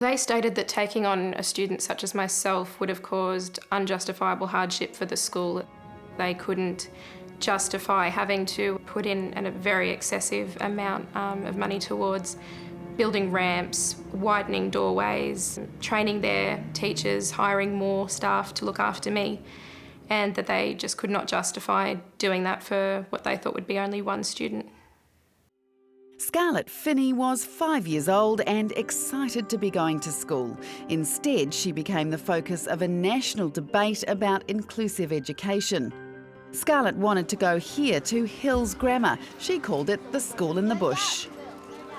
They stated that taking on a student such as myself would have caused unjustifiable hardship for the school. They couldn't justify having to put in a very excessive amount of money towards building ramps, widening doorways, training their teachers, hiring more staff to look after me, and that they just could not justify doing that for what they thought would be only one student. Scarlett Finney was 5 years old and excited to be going to school. Instead, she became the focus of a national debate about inclusive education. Scarlett wanted to go here to Hills Grammar. She called it the school in the bush.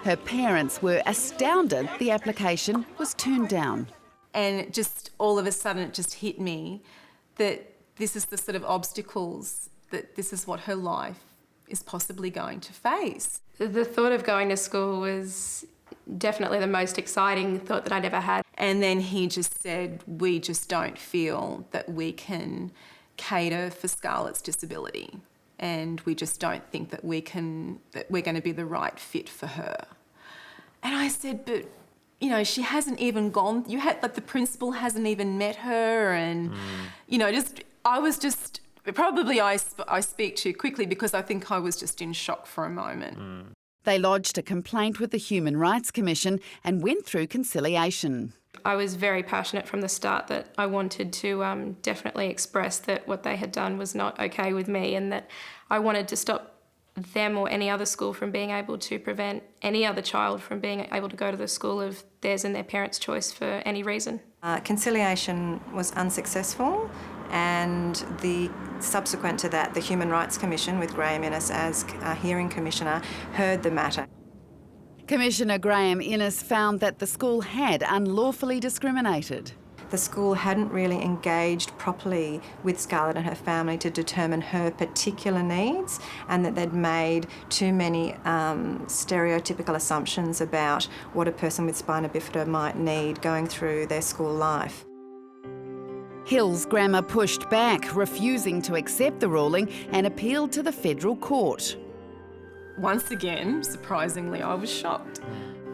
Her parents were astounded the application was turned down. And just all of a sudden it just hit me that this is the sort of obstacles, that this is what her life is possibly going to face. The thought of going to school was definitely the most exciting thought that I'd ever had. And then he just said, we just don't feel that we can cater for Scarlett's disability, and we just don't think that we're going to be the right fit for her. And I said, but, you know, she hasn't even gone, the principal hasn't even met her, and, you know, I speak too quickly because I think I was just in shock for a moment. They lodged a complaint with the Human Rights Commission and went through conciliation. I was very passionate from the start that I wanted to definitely express that what they had done was not okay with me, and that I wanted to stop them or any other school from being able to prevent any other child from being able to go to the school of theirs and their parents' choice for any reason. Conciliation was unsuccessful, and subsequent to that, the Human Rights Commission, with Graeme Innes as hearing commissioner, heard the matter. Commissioner Graeme Innes found that the school had unlawfully discriminated. The school hadn't really engaged properly with Scarlett and her family to determine her particular needs, and that they'd made too many stereotypical assumptions about what a person with spina bifida might need going through their school life. Hills Grammar pushed back, refusing to accept the ruling, and appealed to the federal court. Once again, surprisingly, I was shocked.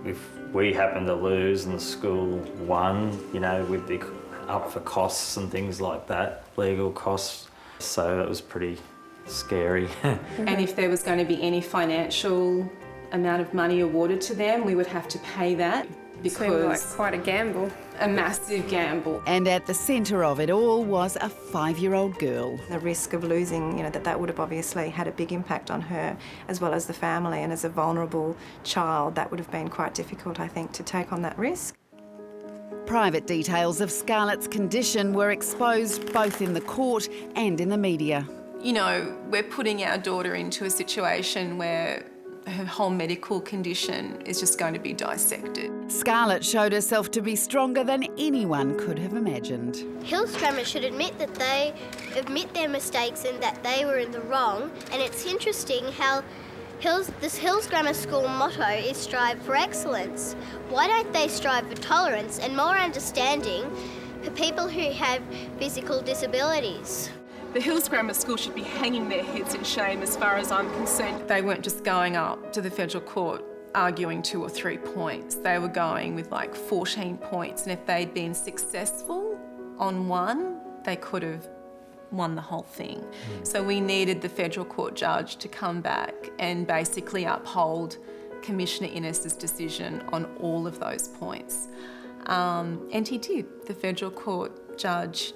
If we happened to lose and the school won, you know, we'd be up for costs and things like that, legal costs. So it was pretty scary. And if there was going to be any financial amount of money awarded to them, we would have to pay that. Because it seemed like quite a gamble. A massive gamble. And at the centre of it all was a 5-year-old girl. The risk of losing, you know, that would have obviously had a big impact on her as well as the family, and as a vulnerable child that would have been quite difficult, I think, to take on that risk. Private details of Scarlett's condition were exposed both in the court and in the media. You know, we're putting our daughter into a situation where her whole medical condition is just going to be dissected. Scarlett showed herself to be stronger than anyone could have imagined. Hills Grammar should admit their mistakes and that they were in the wrong. And it's interesting how this Hills Grammar School motto is strive for excellence. Why don't they strive for tolerance and more understanding for people who have physical disabilities? The Hills Grammar School should be hanging their heads in shame as far as I'm concerned. They weren't just going up to the federal court arguing 2 or 3 points. They were going with like 14 points, and if they'd been successful on one, they could have won the whole thing. So we needed the federal court judge to come back and basically uphold Commissioner Innes's decision on all of those points. And he did. The federal court judge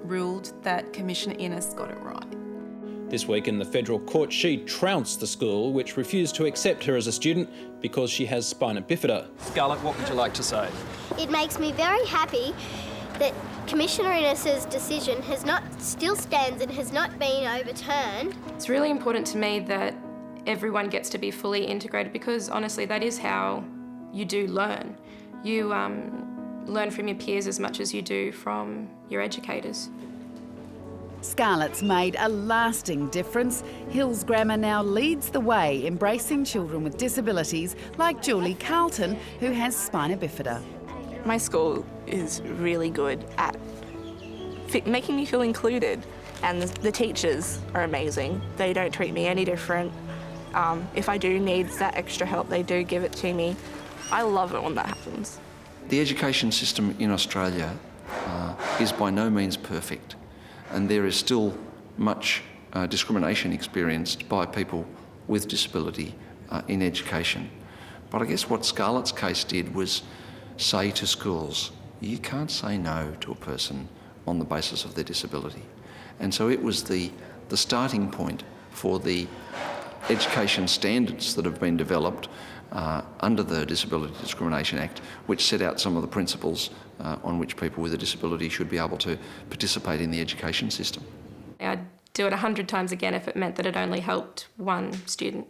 ruled that Commissioner Innes got it right. This week in the federal court, she trounced the school, which refused to accept her as a student because she has spina bifida. Scarlett, what would you like to say? It makes me very happy that Commissioner Innes's decision still stands and has not been overturned. It's really important to me that everyone gets to be fully integrated, because honestly that is how you do learn. You learn from your peers as much as you do from your educators. Scarlett's made a lasting difference. Hills Grammar now leads the way, embracing children with disabilities like Julie Charlton, who has spina bifida. My school is really good at making me feel included, and the teachers are amazing. They don't treat me any different. If I do need that extra help, they do give it to me. I love it when that happens. The education system in Australia is by no means perfect, and there is still much discrimination experienced by people with disability in education. But I guess what Scarlett's case did was say to schools, you can't say no to a person on the basis of their disability. And so it was the starting point for the education standards that have been developed under the Disability Discrimination Act, which set out some of the principles on which people with a disability should be able to participate in the education system. I'd do it 100 times again if it meant that it only helped one student.